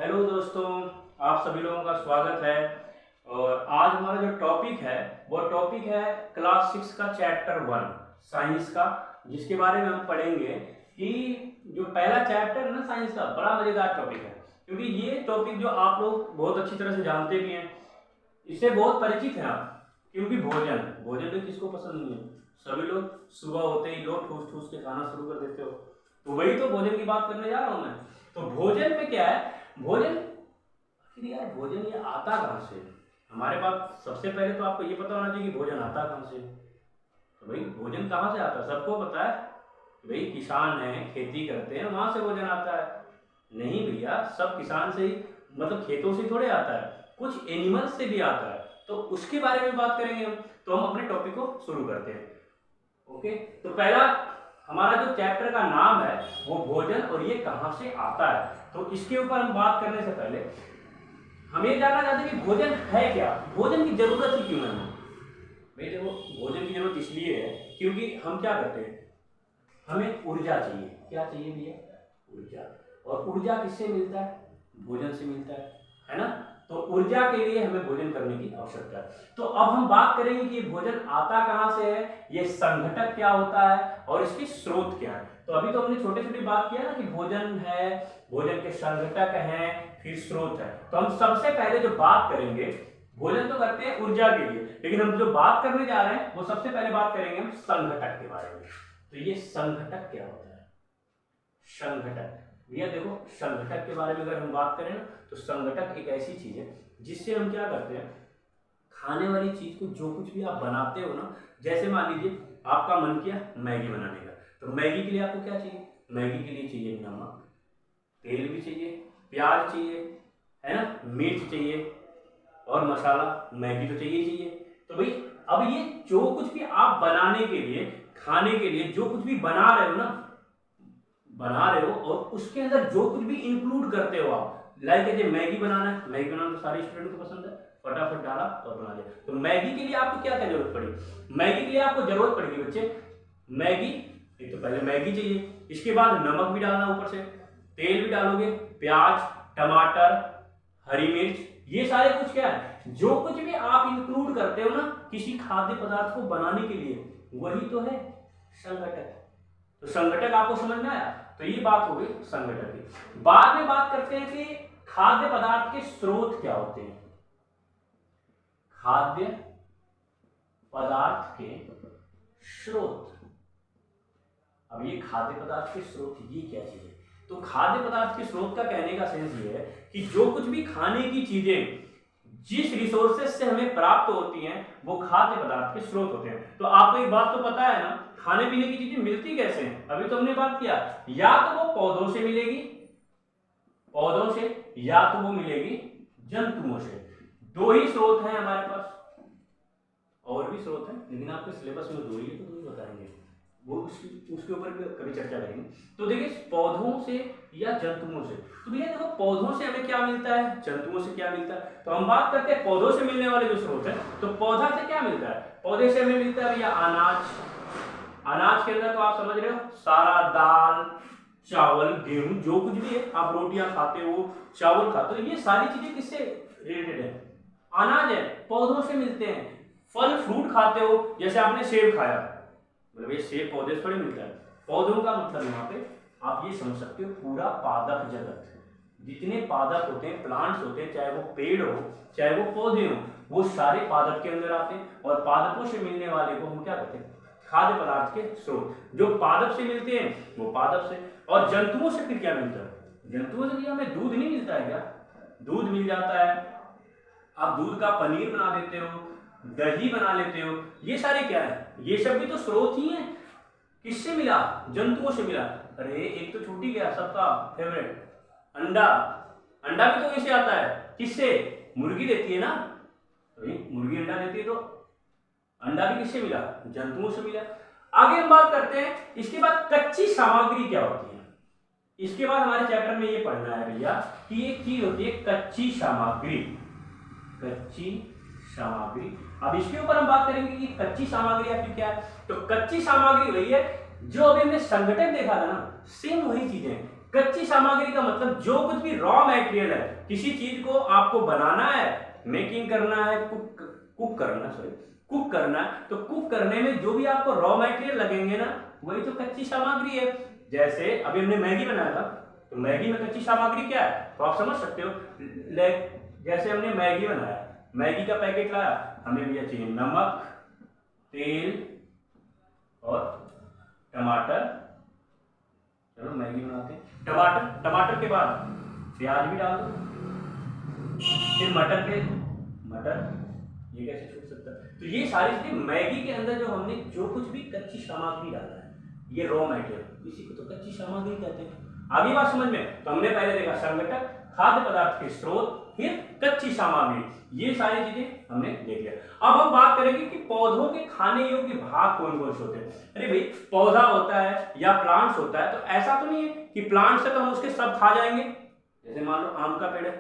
Hello दोस्तों, आप सभी लोगों का स्वागत है। और आज हमारा जो टॉपिक है वो टॉपिक है क्लास 6 का चैप्टर 1 साइंस का, जिसके बारे में हम पढ़ेंगे कि जो पहला चैप्टर है ना साइंस का, बड़ा मजेदार टॉपिक है क्योंकि ये टॉपिक जो आप लोग बहुत अच्छी तरह से जानते भी हैं, इससे बहुत परिचित हैं आप। क्योंकि भोजन भोजन भी किसको पसंद नहीं है, सभी लोग सुबह होते ही लोग ठूस ठूस के खाना शुरू कर देते हो। तो वही तो भोजन की बात करने जा रहा हूँ मैं। तो भोजन में क्या है, भोजन आखिर यार भोजन ये आता कहाँ से है? हमारे पास सबसे पहले तो आपको ये पता होना चाहिए कि भोजन आता कहाँ से है। तो भाई भोजन कहाँ से आता है सबको पता है, भाई किसान है, खेती करते हैं, वहां से भोजन आता है। नहीं भैया, सब किसान से ही मतलब खेतों से थोड़े आता है, कुछ एनिमल्स से भी आता है। तो उसके बारे में बात करेंगे हम। तो हम अपने टॉपिक को शुरू करते हैं। ओके, तो पहला हमारा जो चैप्टर का नाम है वो भोजन और ये कहाँ से आता है। तो इसके ऊपर हम बात करने से पहले हम ये जानना चाहते हैं कि भोजन है क्या, भोजन की जरूरत ही क्यों है हमें। भाई देखो, भोजन की जरूरत इसलिए है क्योंकि हम क्या करते हैं, हमें ऊर्जा चाहिए। क्या चाहिए भैया? ऊर्जा। और ऊर्जा किससे मिलता है? भोजन से मिलता है ना। तो ऊर्जा के लिए हमें भोजन करने की आवश्यकता है। तो अब हम बात करेंगे कि भोजन आता कहां से है, ये संघटक क्या होता है और इसके स्रोत क्या है। तो अभी तो हमने छोटी छोटी बात किया ना कि भोजन है, भोजन के संघटक हैं, फिर स्रोत है। तो हम सबसे पहले जो बात करेंगे, भोजन तो करते हैं ऊर्जा के लिए, लेकिन हम जो बात करने जा रहे हैं वो सबसे पहले बात करेंगे हम संघटक के बारे में। तो ये संघटक क्या होता है? संघटक भैया देखो, संघटक के बारे में अगर हम बात करें ना, तो संघटक एक ऐसी चीज है जिससे हम क्या करते हैं, खाने वाली चीज को जो कुछ भी आप बनाते हो ना, जैसे मान लीजिए आपका मन किया मैगी बनाने का, तो मैगी के लिए आपको क्या चाहिए? मैगी के लिए चाहिए नमक, तेल भी चाहिए, प्याज चाहिए, है ना, मिर्च चाहिए और मसाला, मैगी तो चाहिए चाहिए। तो भाई अब ये जो कुछ भी आप बनाने के लिए, खाने के लिए जो कुछ भी बना रहे हो ना, बना रहे हो और उसके अंदर जो कुछ भी इंक्लूड करते हो आप, लाइक ये मैगी बनाना है, मैगी बनाना तो सारे स्टूडेंट को पसंद है, फटाफट डाला और बना दिया। तो मैगी के लिए आपको क्या क्या जरूरत पड़ी? मैगी के लिए आपको जरूरत पड़ेगी बच्चे, मैगी, एक तो पहले मैगी चाहिए, इसके बाद नमक भी डालना, ऊपर से तेल भी डालोगे, प्याज, टमाटर, हरी मिर्च, ये सारे कुछ क्या है, जो कुछ भी आप इंक्लूड करते हो ना किसी खाद्य पदार्थ को बनाने के लिए, वही तो है संघटक। तो संघटक आपको समझ में आया? तो ये बात हो गई संघटक की। बाद में बात करते हैं कि खाद्य पदार्थ के स्रोत क्या होते हैं। खाद्य पदार्थ के स्रोत, अब ये खाद्य पदार्थ के स्रोत ये क्या चीज है? तो खाद्य पदार्थ के स्रोत का कहने का सेंस ये है कि जो कुछ भी खाने की चीजें जिस रिसोर्सेज से हमें प्राप्त होती हैं वो खाद्य पदार्थ के स्रोत होते हैं। तो आपको एक बात तो पता है ना, खाने पीने की चीजें मिलती कैसे हैं? अभी तो हमने बात किया, या तो वो पौधों से मिलेगी, पौधों से, या तो वो मिलेगी जंतुओं से। दो ही स्रोत हैं हमारे पास, और भी स्रोत हैं लेकिन आपके सिलेबस में दो ही है, तो दो ही बताएंगे, वो उसके ऊपर भी कभी चर्चा करेंगे। तो देखिए, पौधों से या जंतुओं से। तो भैया देखो, पौधों से हमें क्या मिलता है, जंतुओं से क्या मिलता है। तो हम बात करते हैं पौधों से मिलने वाले जो स्रोत है। तो पौधा से क्या मिलता है? पौधे से हमें मिलता है भैया अनाज। अनाज के अंदर तो आप समझ रहे हो सारा दाल, चावल, गेहूं, जो कुछ भी है, आप रोटियां खाते हो, चावल खाते हो, ये सारी चीजें किससे रिलेटेड है? अनाज है, पौधों से मिलते हैं। फल फ्रूट खाते हो, जैसे आपने सेब खाया, मतलब ये सेब पौधे से थोड़ी मिलता है। पौधों का मतलब यहाँ पे आप ये समझ सकते हो पूरा पादप जगत, जितने पादप होते हैं, प्लांट्स होते हैं, चाहे वो पेड़ हो चाहे वो पौधे हो, वो सारे पादप के अंदर आते हैं। और पादपों से मिलने वाले को हम क्या कहते हैं? खाद्य पदार्थ के स्रोत। जो पादप से मिलते हैं वो पादप से। और जंतुओं से फिर क्या मिलता है? जंतुओं से हमें दूध नहीं मिलता है क्या? दूध मिल जाता है, आप दूध का पनीर बना देते हो, दही बना लेते हो, ये सारे क्या है? ये सब भी तो स्रोत ही है। किससे मिला? जंतुओं से मिला। अरे एक तो छूट ही गया सबका फेवरेट, अंडा। अंडा भी तो वहीं से आता है, किससे? मुर्गी देती है ना, मुर्गी अंडा देती है, तो अंडा भी किससे मिला? जंतुओं से मिला। आगे हम बात करते हैं, इसके बाद कच्ची सामग्री क्या होती है। इसके बाद हमारे चैप्टर में ये पढ़ना है भैया कि एक चीज होती है कच्ची सामग्री। कच्ची सामग्री, अब इसके ऊपर हम बात करेंगे कि कच्ची सामग्री आखिर क्या है। तो कच्ची सामग्री वही है जो अभी हमने संघटक देखा था ना, सेम वही चीजें। कच्ची सामग्री का मतलब जो कुछ भी रॉ मटेरियल है, किसी चीज को आपको बनाना है, मेकिंग करना है, कुक करना है, तो कुक करने में जो भी आपको रॉ मटेरियल लगेंगे ना, वही तो कच्ची सामग्री है। जैसे अभी हमने मैगी बनाया था, तो मैगी में कच्ची सामग्री क्या है तो आप समझ सकते हो। जैसे हमने मैगी बनाया, मैगी का पैकेट लाया, हमें भैया चाहिए नमक, तेल और टमाटर। चलो मैगी बनाते हैं। टमाटर के बाद प्याज भी डाल दो, फिर मटर, ये कैसे छूट सकता है। तो ये सारी चीजें मैगी के अंदर जो हमने जो कुछ भी कच्ची सामग्री डाला है, ये रॉ मटेरियल, इसी को तो कच्ची सामग्री कहते हैं। आगे बात समझ में। तो हमने पहले देखा संघटक, खाद्य पदार्थ के स्रोत, फिर कच्ची सामग्री, ये सारी चीजें हमने देख लिया। अब हम बात करेंगे कि पौधों के खाने योग्य भाग कौन कौन से होते हैं। अरे भाई, पौधा होता है या प्लांट्स होता है, तो ऐसा तो नहीं है कि प्लांट से तो हम उसके सब खा जाएंगे। जैसे मान लो आम का पेड़ है,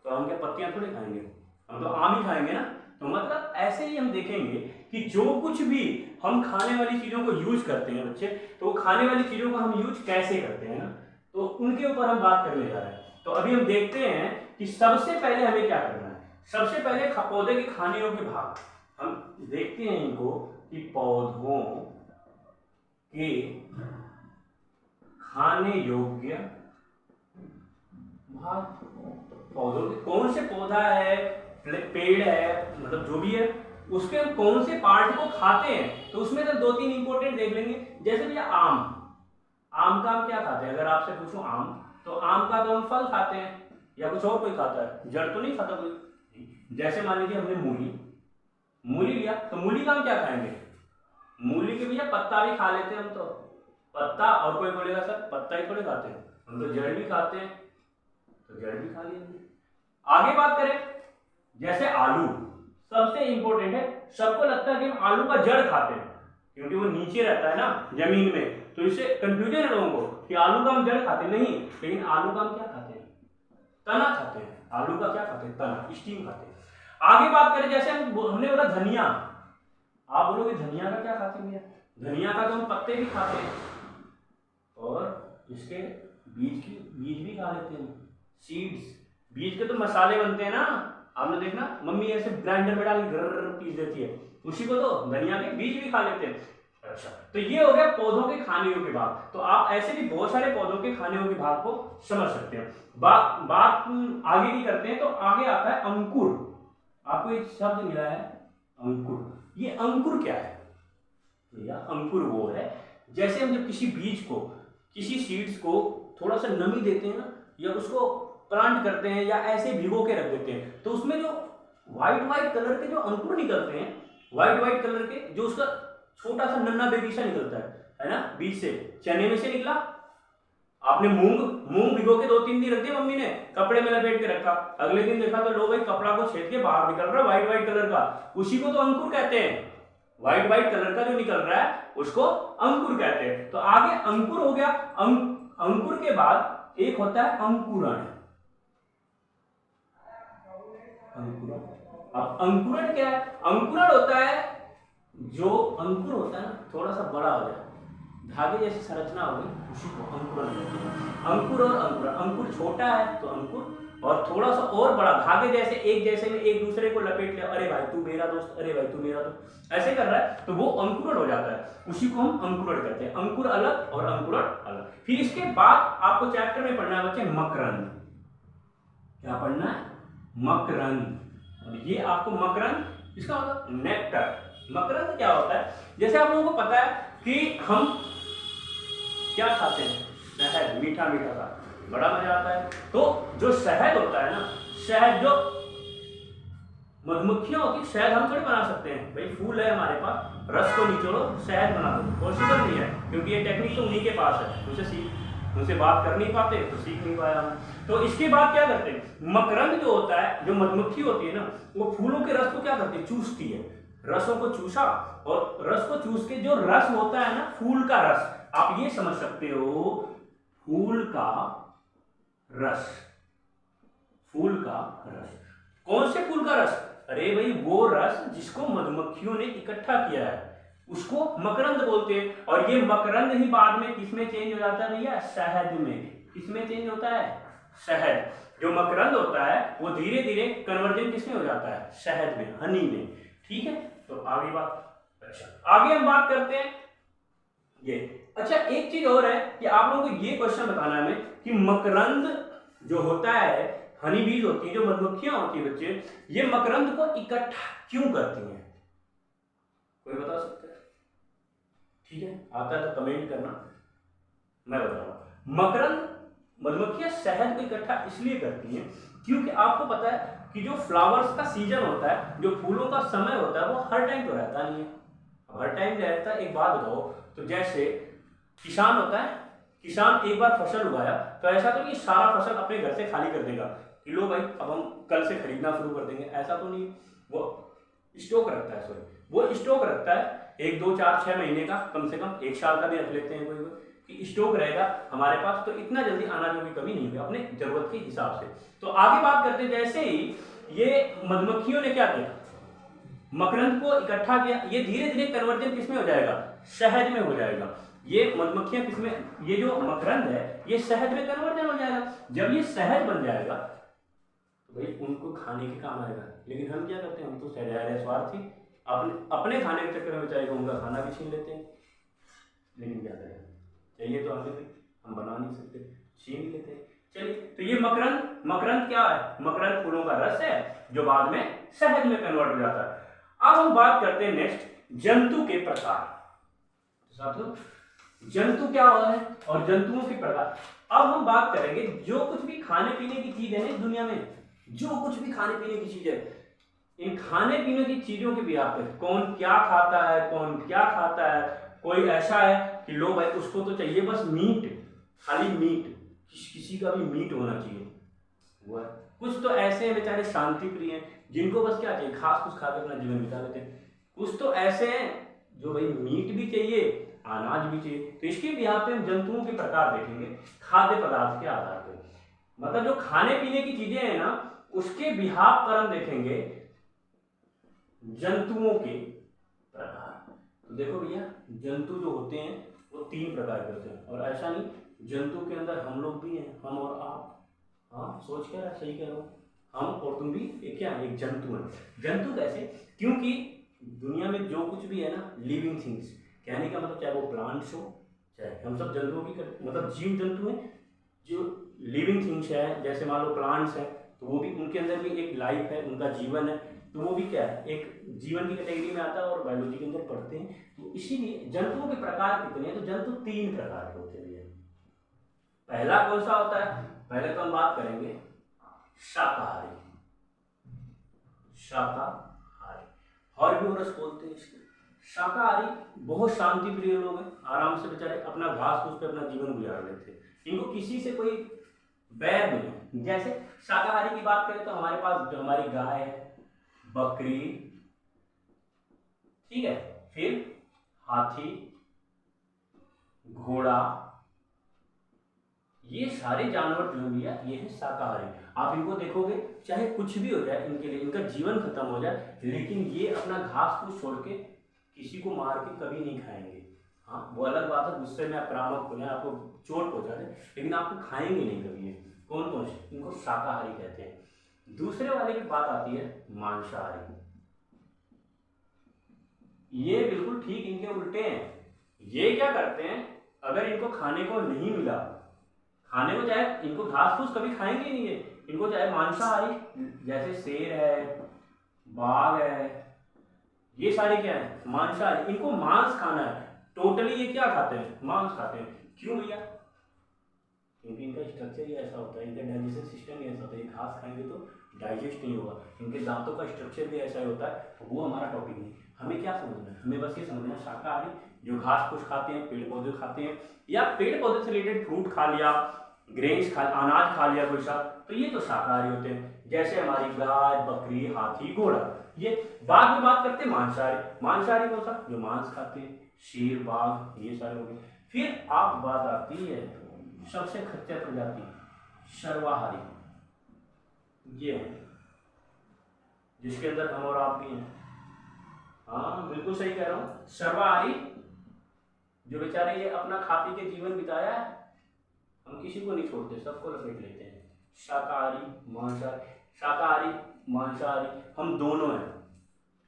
तो आम की पत्तियां थोड़ी खाएंगे, हम तो आम ही खाएंगे ना। तो मतलब ऐसे ही हम देखेंगे कि जो कुछ भी हम खाने वाली चीजों को यूज करते हैं बच्चे, तो खाने वाली चीजों को हम यूज कैसे करते हैं ना, तो उनके ऊपर हम बात करने जा रहे हैं। तो अभी हम देखते हैं कि सबसे पहले हमें क्या करना है। सबसे पहले पौधे के खाने योग्य भाग हम देखते हैं इनको, कि पौधों के खाने योग्य भाग, पौधों के कौन से पौधा है, पेड़ है, मतलब जो भी है, उसके हम कौन से पार्ट को खाते हैं। तो उसमें तो 2-3 इंपॉर्टेंट देख लेंगे। जैसे भैया आम का हम क्या खाते हैं, अगर आपसे पूछूं आम, तो आम का तो हम फल खाते हैं, या कुछ और कोई खाता है, जड़ तो नहीं खाता कोई। जैसे मान लीजिए हमने मूली लिया, तो मूली का हम क्या खाएंगे, मूली के भैया पत्ता भी खा लेते हैं हम, तो पत्ता, और कोई बोलेगा सर पत्ता ही थोड़े खाते हैं, हम तो जड़ भी खाते हैं, तो जड़ भी खा लेंगे। आगे बात करें, जैसे आलू सबसे इंपॉर्टेंट है। सबको लगता है कि हम आलू का जड़ खाते हैं, क्योंकि वो नीचे रहता है ना जमीन में, तो इससे कंफ्यूजन है लोगों को कि आलू का हम जड़ खाते नहीं, लेकिन आलू का हम क्या खाते हैं, तना खाते हैं। आलू का क्या खाते हैं, तना, स्टीम खाते हैं। आगे बात करें, जैसे हमने बोला धनिया, आप बोलोगे धनिया का क्या खाते हैं, धनिया का तो हम पत्ते भी खाते हैं, और इसके बीज भी खा लेते हैं, सीड्स, बीज के तो मसाले बनते हैं ना, आपने देखना मम्मी ऐसे ग्राइंडर में डाल के पीस देती है, उसी को तो धनिया के बीज भी खा लेते हैं। अच्छा, तो ये हो गया पौधों के खाने योग्य भाग। तो आप ऐसे भी बहुत सारे पौधों के खाने योग्य भाग को समझ सकते हैं। बात आगे की करते हैं, तो आगे आता है अंकुर। आपको एक शब्द मिला है अंकुर। ये अंकुर क्या है भैया, अंकुर वो है, जैसे हम जब किसी बीज को, किसी सीड्स को थोड़ा सा नमी देते हैं ना, या उसको प्लांट करते हैं, या ऐसे भिगो के रख देते हैं, तो उसमें जो व्हाइट कलर के जो अंकुर निकलते हैं, व्हाइट कलर के, जो उसका छोटा सा नन्ना बेबी सा निकलता है ना, बीज से, चने में से निकला। आपने मूंग भिगो के 2-3 दिन रख दिया मम्मी ने, कपड़े में लपेट के रखा, अगले दिन देखा तो लो भाई कपड़ा को छेद के बाहर निकल रहा है व्हाइट कलर का, उसी को तो अंकुर कहते हैं। व्हाइट कलर का जो निकल रहा है उसको अंकुर कहते हैं। तो आगे अंकुर हो गया। अंकुर के बाद एक होता है अंकुरण। अब अंकुरण क्या है, अंकुरण होता है, जो अंकुर होता है ना, थोड़ा सा बड़ा हो जाए, धागे जैसी संरचना हो गई, उसी को अंकुरण कहते हैं। अंकुर और अंकुरण, अंकुर छोटा है तो अंकुर, और थोड़ा सा और बड़ा, धागे जैसे एक जैसे में एक दूसरे को लपेट ले, अरे भाई तू मेरा दोस्त, अरे भाई तू मेरा दोस्त, ऐसे कर रहा है, तो वो अंकुरण हो जाता है, उसी को हम अंकुरण कहते हैं। अंकुर अलग और अंकुरण अलग। फिर इसके बाद आपको चैप्टर में पढ़ना है बच्चे मकरंद। क्या पढ़ना है, मकरंद। ये आपको मकरंद, इसका मतलब नेक्टर। मकरंद क्या होता है, जैसे आप लोगों को पता है कि हम क्या खाते हैं, शहद, मीठा सा, बड़ा मजा आता है। तो जो शहद होता है ना, शहद जो मधुमक्खियां होती है, शहद हम थोड़ी बना सकते हैं भाई, फूल है हमारे पास, रस को निचोड़ो शहद बना दो, पॉसिबल नहीं है, क्योंकि ये टेक्निक तो उन्हीं के पास है, उनसे बात कर नहीं पाते तो सीख नहीं पाया हम। तो इसके बाद क्या करते हैं, मकरंद जो होता है, जो मधुमक्खी होती है ना, वो फूलों के रस को क्या करती है, चूसती है, रसों को चूसा, और रस को चूस के जो रस होता है ना, फूल का रस, आप ये समझ सकते हो, फूल का रस, फूल का रस, कौन से फूल का रस, अरे भाई वो रस जिसको मधुमक्खियों ने इकट्ठा किया है, उसको मकरंद बोलते हैं। और ये मकरंद ही बाद में किसमें चेंज हो जाता है भैया, शहद में। किसमें चेंज होता है? शहद। जो मकरंद होता है वो धीरे धीरे कन्वर्जन किसमें हो जाता है? शहद में, हनी में। ठीक है, तो आगे बात, अच्छा आगे हम बात करते हैं ये। अच्छा एक चीज और है कि आप लोगों को ये क्वेश्चन बताना है हमें कि मकरंद जो होता है, हनी बीज होती है, जो मधुमक्खियां होती है बच्चे, ये मकरंद को इकट्ठा क्यों करती हैं? कोई बता सकता है? ठीक है, आता है तो कमेंट करना, मैं बता रहा हूं। मकरंद, मधुमक्खियां शहद को इकट्ठा इसलिए करती हैं क्योंकि आपको पता है कि जो फ्लावर्स का सीजन होता है, जो फूलों का समय होता है, वो हर टाइम तो रहता नहीं है। हर टाइम रहता है, एक बात बताओ, तो जैसे किसान होता है, किसान एक बार फसल उगाया तो ऐसा तो नहीं सारा फसल अपने घर से खाली कर देगा कि लो भाई अब हम कल से खरीदना शुरू कर देंगे, ऐसा तो नहीं। वो स्टॉक रखता है, सॉरी वो स्टॉक रखता है 1 2 4 6 महीने का, कम से कम 1 साल का भी रख लेते हैं कोई कि स्टॉक रहेगा हमारे पास, तो इतना जल्दी अनाजों की कमी नहीं होगी अपने जरूरत के हिसाब से। तो आगे बात करते हैं, जैसे ही ये मधुमक्खियों ने क्या किया, मकरंद को इकट्ठा किया, ये धीरे धीरे कन्वर्जन किसमें हो जाएगा? शहद में हो जाएगा। ये मधुमक्खियां किसमें, ये जो मकरंद है ये शहद में कन्वर्जन हो जाएगा। जब ये शहद बन जाएगा तो भाई उनको खाने के काम आएगा, लेकिन हम क्या करते हैं, हम तो सहजाए स्वार्थी, अपने खाने के चक्कर में बेचारे को उनका खाना भी छीन लेते हैं। लेकिन क्या करें, चाहिए तो हमें भी, हम बना नहीं सकते, छीन ही लेते हैं। चलिए, तो ये मकरंद क्या है? मकरंद फूलों का रस है जो बाद में शहद में कन्वर्ट हो जाता है। अब हम बात करते हैं नेक्स्ट, जंतु के प्रकार। साथियों जंतु क्या होता है और जंतुओं के प्रकार। अब हम बात करेंगे जो कुछ भी खाने पीने की चीज है ना दुनिया में, जो कुछ भी खाने पीने की चीज है, इन खाने पीने की चीजों के बिहार पे कौन क्या खाता है, कौन क्या खाता है। कोई ऐसा है कि लो भाई उसको तो चाहिए बस मीट, खाली मीट, किसी का भी मीट होना चाहिए, वो है। कुछ तो ऐसे हैं बेचारे शांति प्रिय हैं, जिनको बस क्या चाहिए, घास फूस खाकर अपना जीवन बिता लेते हैं। कुछ तो ऐसे हैं जो भाई मीट भी चाहिए, अनाज भी चाहिए। तो इसके बिहार पे हम जंतुओं के प्रकार देखेंगे खाद्य पदार्थ के आधार पर, मतलब जो खाने पीने की चीजें हैं ना उसके बिहार पर हम देखेंगे जंतुओं के प्रकार। तो देखो भैया, जंतु जो होते हैं वो 3 प्रकार के होते हैं, और ऐसा नहीं, जंतु के अंदर हम लोग भी हैं, हम और आप। हाँ सोच क्या रहा, सही कह रहा हूँ, हम और तुम भी एक क्या, एक जंतु है। जंतु कैसे? क्योंकि दुनिया में जो कुछ भी है ना लिविंग थिंग्स, कहने का मतलब चाहे वो प्लांट्स हो, चाहे हम सब जंतुओं की मतलब जीव जंतु हैं, जो लिविंग थिंग्स है, जैसे मान लो प्लांट्स है तो वो भी, उनके अंदर भी एक लाइफ है, उनका जीवन है, तो वो भी क्या है, एक जीवन की कैटेगरी में आता है और बायोलॉजी के अंदर पढ़ते हैं। तो इसीलिए जंतुओं के प्रकार कितने हैं, तो जंतु 3 प्रकार के होते हैं। पहला कौन सा होता है? पहले तो हम बात करेंगे शाकाहारी, शाकाहारी, हर्बिवोरस बोलते हैं इसको। शाकाहारी बहुत शांति प्रिय लोग हैं, आराम से बेचारे अपना घास फूस पे अपना जीवन गुजार लेते हैं, इनको किसी से कोई बैर नहीं है। जैसे शाकाहारी की बात करें तो हमारे पास जो हमारी गाय है, बकरी, ठीक है, फिर हाथी, घोड़ा, ये सारे जानवर जो है ये है शाकाहारी। आप इनको देखोगे चाहे कुछ भी हो जाए, इनके लिए इनका जीवन खत्म हो जाए, लेकिन ये अपना घास फूस छोड़ के किसी को मार के कभी नहीं खाएंगे। हाँ वो अलग बात है, गुस्से में आक्रामक हो जाए, आपको चोट पहुंचा दे, लेकिन आपको खाएंगे नहीं कभी। कौन कौन से? इनको शाकाहारी कहते हैं। दूसरे वाले की बात आती है मांसाहारी। ये बिल्कुल ठीक इनके उल्टे हैं। ये क्या करते हैं, अगर इनको खाने को नहीं मिला, खाने को चाहे इनको घास फूस कभी खाएंगे नहीं है, इनको चाहे मांसाहारी जैसे शेर है, बाघ है, ये सारे क्या है मांसाहारी, इनको मांस खाना है। टोटली ये क्या खाते हैं, मांस खाते हैं। क्यों भैया? क्योंकि इनका स्ट्रक्चर ही ऐसा होता है, इनका डाइजेशन सिस्टम ही ऐसा होता है, ये घास खाएंगे तो डाइजेस्ट नहीं होगा, इनके दांतों का स्ट्रक्चर भी ऐसा ही होता है। तो वो हमारा टॉपिक नहीं, हमें क्या समझना है, हमें बस ये समझना है शाकाहारी जो घास फूस खाते हैं, पेड़ पौधे खाते हैं, या पेड़ पौधे से रिलेटेड फ्रूट खा लिया, ग्रेन्स खा, अनाज खा लिया कोई सा, तो ये तो शाकाहारी होते हैं। जैसे हमारी गाय, बकरी, हाथी, घोड़ा। ये बाद में बात करते हैं मांसाहारी। मांसाहारी कौन सा? जो मांस खाते हैं, शेर, बाघ, ये सारे हो गए। फिर आप बात आती है सबसे खच्चर प्रजाति सर्वाहारी, ये है जिसके अंदर हम और आप भी हैं। हाँ बिल्कुल सही कह रहा हूं, सर्वाहारी जो बेचारे ये अपना खा पी के जीवन बिताया है, हम किसी को नहीं छोड़ते, सबको लपेट लेते हैं। शाकाहारी मांसाहारी, शाकाहारी मांसाहारी हम दोनों हैं।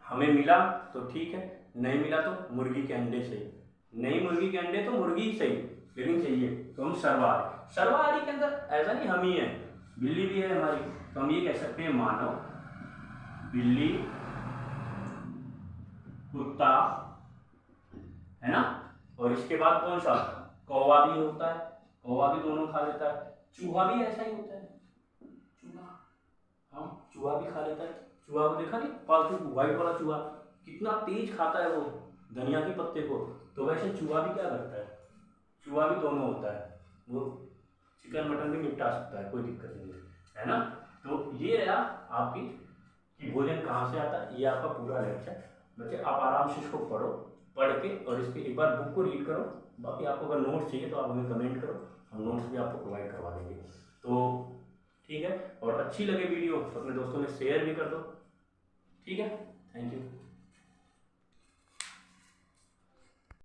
हमें मिला तो ठीक है, नहीं मिला तो मुर्गी के अंडे सही, नहीं मुर्गी के अंडे तो मुर्गी ही सही, लेकिन चाहिए तो हम सर्वाहारी। सर्वाहारी के अंदर ऐसा नहीं हम ही हैं, बिल्ली भी है हमारी, तो हम ये कह सकते हैं मानव, बिल्ली, कुत्ता, है ना। और इसके बाद कौन सा, कौवा भी होता है, कौवा भी दोनों खा लेता है। चूहा भी ऐसा ही होता है, चूहा, हाँ चूहा भी खा लेता है। चूहा को देखा नहीं, पालतू व्हाइट वाला चूहा कितना तेज खाता है वो धनिया के पत्ते को। तो वैसे चूहा भी क्या करता है, चूहा भी दोनों होता है, वो चिकन मटन भी निपटा सकता है, कोई दिक्कत नहीं है ना। तो ये रहा आपकी कि भोजन कहाँ से आता है, ये आपका पूरा लेक्चर। बच्चे आप आराम से इसको पढ़ो, पढ़ के और इसके एक बार बुक को रीड करो। बाकी आपको अगर नोट्स चाहिए तो आप हमें कमेंट करो, हम नोट्स भी आपको प्रोवाइड करवा देंगे। तो ठीक है, और अच्छी लगे वीडियो तो अपने दोस्तों में शेयर भी कर दो, ठीक है। Thank you.